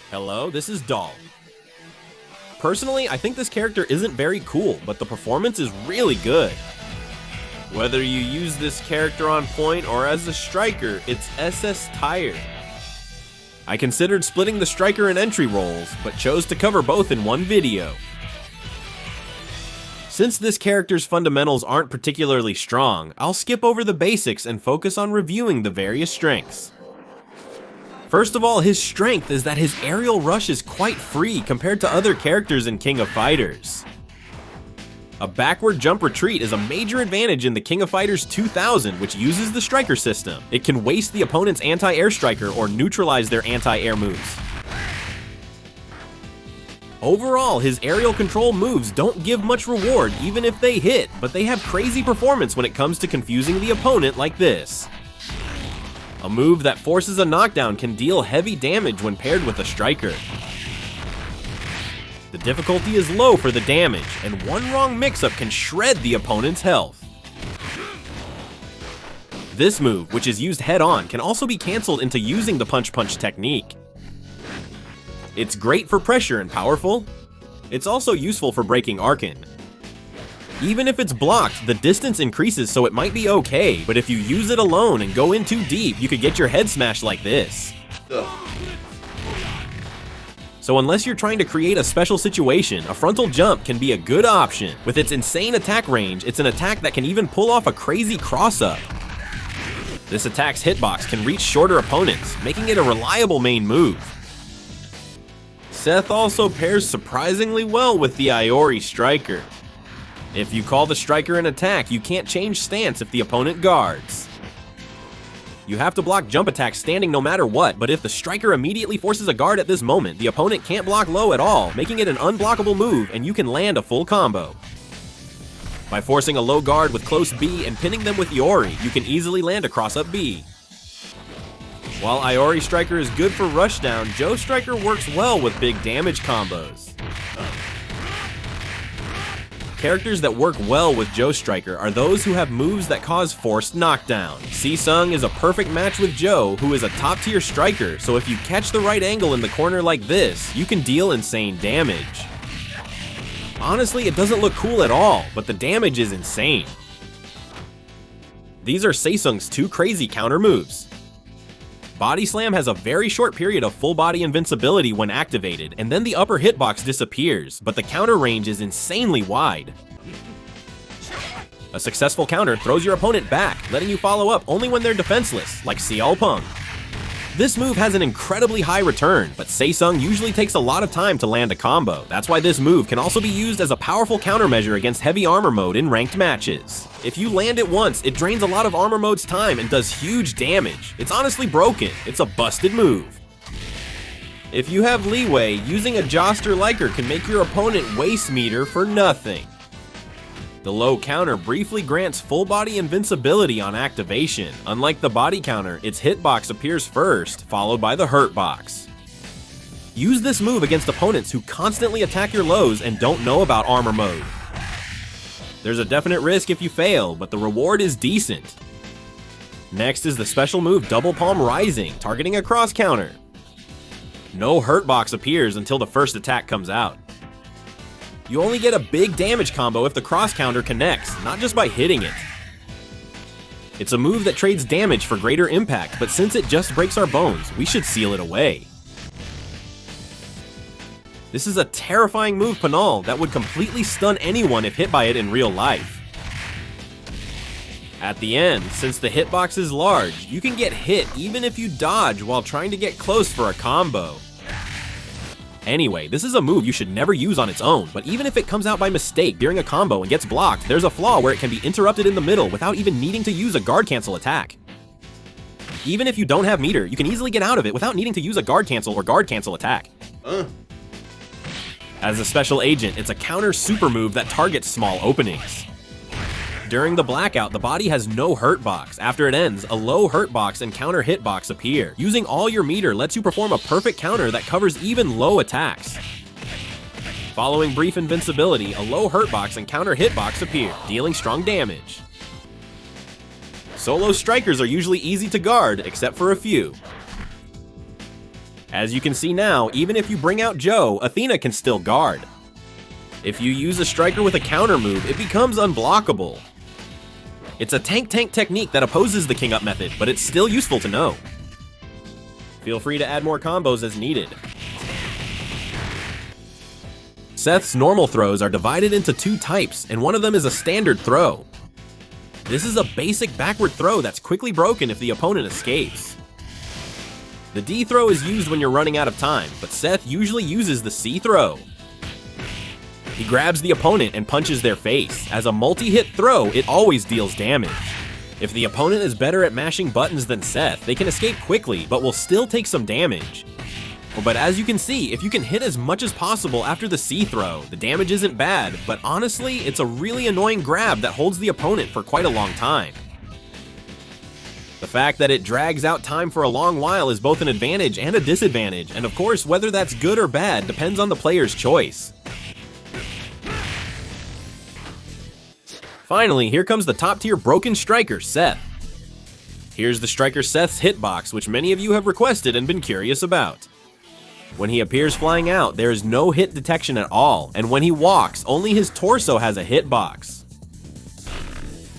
Hello, this is Doll. Personally, I think this character isn't very cool, but the performance is really good. Whether you use this character on point or as a striker, it's SS tier. I considered splitting the striker and entry roles, but chose to cover both in one video. Since this character's fundamentals aren't particularly strong, I'll skip over the basics and focus on reviewing the various strengths. First of all, his strength is that his aerial rush is quite free compared to other characters in King of Fighters. A backward jump retreat is a major advantage in the King of Fighters 2000, which uses the striker system. It can waste the opponent's anti-air striker or neutralize their anti-air moves. Overall, his aerial control moves don't give much reward even if they hit, but they have crazy performance when it comes to confusing the opponent like this. A move that forces a knockdown can deal heavy damage when paired with a striker. The difficulty is low for the damage, and one wrong mix-up can shred the opponent's health. This move, which is used head-on, can also be cancelled into using the punch-punch technique. It's great for pressure and powerful. It's also useful for breaking Arkin. Even if it's blocked, the distance increases, so it might be okay, but if you use it alone and go in too deep, you could get your head smashed like this. So unless you're trying to create a special situation, a frontal jump can be a good option. With its insane attack range, it's an attack that can even pull off a crazy cross-up. This attack's hitbox can reach shorter opponents, making it a reliable main move. Seth also pairs surprisingly well with the Iori striker. If you call the striker an attack, you can't change stance if the opponent guards. You have to block jump attacks standing no matter what, but if the striker immediately forces a guard at this moment, the opponent can't block low at all, making it an unblockable move and you can land a full combo. By forcing a low guard with close B and pinning them with Iori, you can easily land a cross-up B. While Iori striker is good for rushdown, Joe striker works well with big damage combos. Characters that work well with Joe striker are those who have moves that cause forced knockdown. Si-Sung is a perfect match with Joe, who is a top tier striker, so if you catch the right angle in the corner like this, you can deal insane damage. Honestly, it doesn't look cool at all, but the damage is insane. These are Si-Sung's two crazy counter moves. Body Slam has a very short period of full body invincibility when activated, and then the upper hitbox disappears, but the counter range is insanely wide. A successful counter throws your opponent back, letting you follow up only when they're defenseless, like Xiao Peng. This move has an incredibly high return, but Si-Sung usually takes a lot of time to land a combo. That's why this move can also be used as a powerful countermeasure against heavy armor mode in ranked matches. If you land it once, it drains a lot of armor mode's time and does huge damage. It's honestly broken. It's a busted move. If you have leeway, using a Joster Liker can make your opponent waste meter for nothing. The low counter briefly grants full body invincibility on activation. Unlike the body counter, its hitbox appears first, followed by the hurt box. Use this move against opponents who constantly attack your lows and don't know about armor mode. There's a definite risk if you fail, but the reward is decent. Next is the special move Double Palm Rising, targeting a cross counter. No hurt box appears until the first attack comes out. You only get a big damage combo if the cross counter connects, not just by hitting it. It's a move that trades damage for greater impact, but since it just breaks our bones, we should seal it away. This is a terrifying move Panal that would completely stun anyone if hit by it in real life. At the end, since the hitbox is large, you can get hit even if you dodge while trying to get close for a combo. Anyway, this is a move you should never use on its own, but even if it comes out by mistake during a combo and gets blocked, there's a flaw where it can be interrupted in the middle without even needing to use a guard cancel attack. Even if you don't have meter, you can easily get out of it without needing to use a guard cancel or guard cancel attack. As a special agent, it's a counter super move that targets small openings. During the blackout, the body has no hurt box. After it ends, a low hurt box and counter hit box appear. Using all your meter lets you perform a perfect counter that covers even low attacks. Following brief invincibility, a low hurt box and counter hit box appear, dealing strong damage. Solo strikers are usually easy to guard, except for a few. As you can see now, even if you bring out Joe, Athena can still guard. If you use a striker with a counter move, it becomes unblockable. It's a tank-tank technique that opposes the king up method, but it's still useful to know. Feel free to add more combos as needed. Seth's normal throws are divided into two types, and one of them is a standard throw. This is a basic backward throw that's quickly broken if the opponent escapes. The D throw is used when you're running out of time, but Seth usually uses the C throw. He grabs the opponent and punches their face. As a multi-hit throw, it always deals damage. If the opponent is better at mashing buttons than Seth, they can escape quickly, but will still take some damage. But as you can see, if you can hit as much as possible after the C throw, the damage isn't bad, but honestly, it's a really annoying grab that holds the opponent for quite a long time. The fact that it drags out time for a long while is both an advantage and a disadvantage, and of course, whether that's good or bad depends on the player's choice. Finally, here comes the top-tier broken striker, Seth. Here's the striker Seth's hitbox, which many of you have requested and been curious about. When he appears flying out, there is no hit detection at all, and when he walks, only his torso has a hitbox.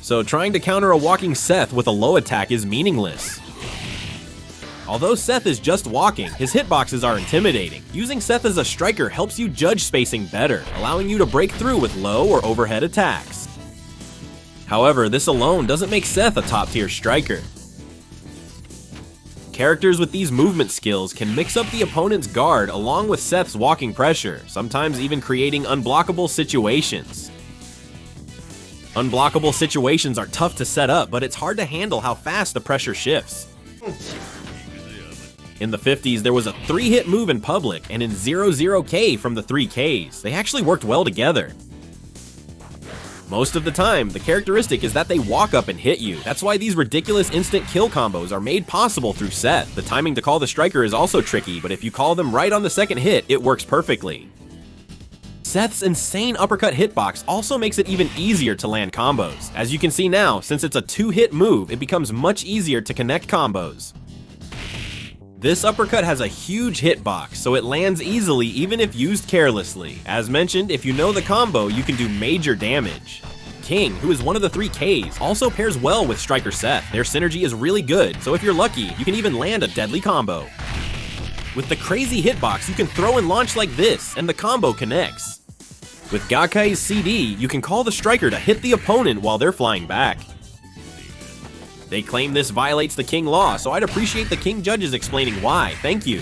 So trying to counter a walking Seth with a low attack is meaningless. Although Seth is just walking, his hitboxes are intimidating. Using Seth as a striker helps you judge spacing better, allowing you to break through with low or overhead attacks. However, this alone doesn't make Seth a top-tier striker. Characters with these movement skills can mix up the opponent's guard along with Seth's walking pressure, sometimes even creating unblockable situations. Unblockable situations are tough to set up, but it's hard to handle how fast the pressure shifts. In the 50s, there was a 3-hit move in public, and in 00K from the 3Ks, they actually worked well together. Most of the time, the characteristic is that they walk up and hit you. That's why these ridiculous instant kill combos are made possible through Seth. The timing to call the striker is also tricky, but if you call them right on the second hit, it works perfectly. Seth's insane uppercut hitbox also makes it even easier to land combos. As you can see now, since it's a 2-hit move, it becomes much easier to connect combos. This uppercut has a huge hitbox, so it lands easily even if used carelessly. As mentioned, if you know the combo, you can do major damage. King, who is one of the 3Ks, also pairs well with striker Seth. Their synergy is really good, so if you're lucky, you can even land a deadly combo. With the crazy hitbox, you can throw and launch like this, and the combo connects. With Gakkai's CD, you can call the striker to hit the opponent while they're flying back. They claim this violates the King law, so I'd appreciate the King judges explaining why. Thank you.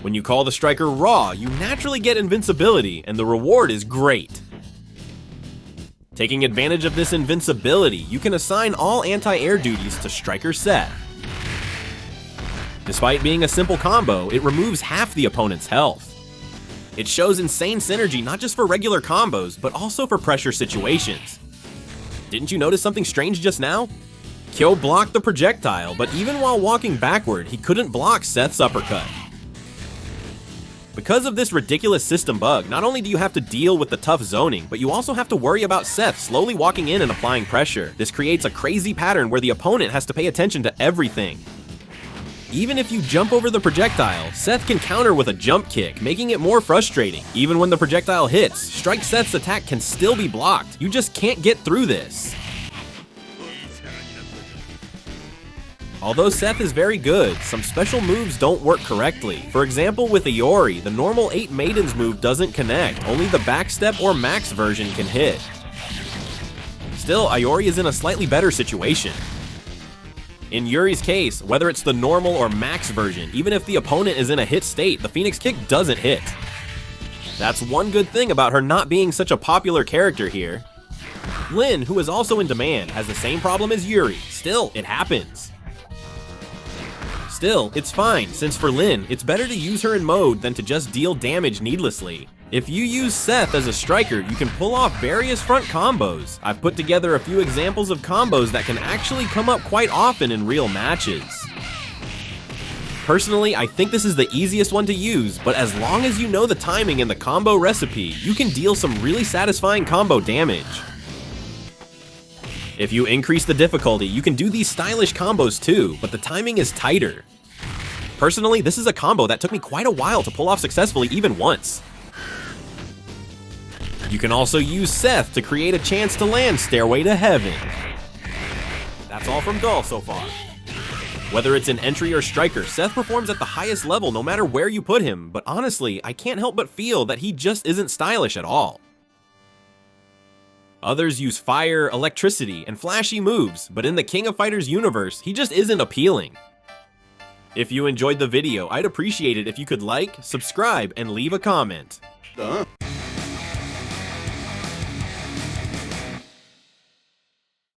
When you call the striker raw, you naturally get invincibility, and the reward is great. Taking advantage of this invincibility, you can assign all anti-air duties to striker Seth. Despite being a simple combo, it removes half the opponent's health. It shows insane synergy not just for regular combos, but also for pressure situations. Didn't you notice something strange just now? Kyo blocked the projectile, but even while walking backward, he couldn't block Seth's uppercut. Because of this ridiculous system bug, not only do you have to deal with the tough zoning, but you also have to worry about Seth slowly walking in and applying pressure. This creates a crazy pattern where the opponent has to pay attention to everything. Even if you jump over the projectile, Seth can counter with a jump kick, making it more frustrating. Even when the projectile hits, Strike Seth's attack can still be blocked. You just can't get through this. Although Seth is very good, some special moves don't work correctly. For example, with Iori, the normal 8 Maidens move doesn't connect, only the backstep or max version can hit. Still, Iori is in a slightly better situation. In Yuri's case, whether it's the normal or max version, even if the opponent is in a hit state, the Phoenix Kick doesn't hit. That's one good thing about her not being such a popular character here. Lin, who is also in demand, has the same problem as Yuri. Still, it happens. Still, it's fine, since for Lin, it's better to use her in mode than to just deal damage needlessly. If you use Seth as a striker, you can pull off various front combos. I've put together a few examples of combos that can actually come up quite often in real matches. Personally, I think this is the easiest one to use, but as long as you know the timing and the combo recipe, you can deal some really satisfying combo damage. If you increase the difficulty, you can do these stylish combos too, but the timing is tighter. Personally, this is a combo that took me quite a while to pull off successfully even once. You can also use Seth to create a chance to land Stairway to Heaven. That's all from Doll so far. Whether it's an entry or striker, Seth performs at the highest level no matter where you put him, but honestly, I can't help but feel that he just isn't stylish at all. Others use fire, electricity, and flashy moves, but in the King of Fighters universe, he just isn't appealing. If you enjoyed the video, I'd appreciate it if you could like, subscribe, and leave a comment.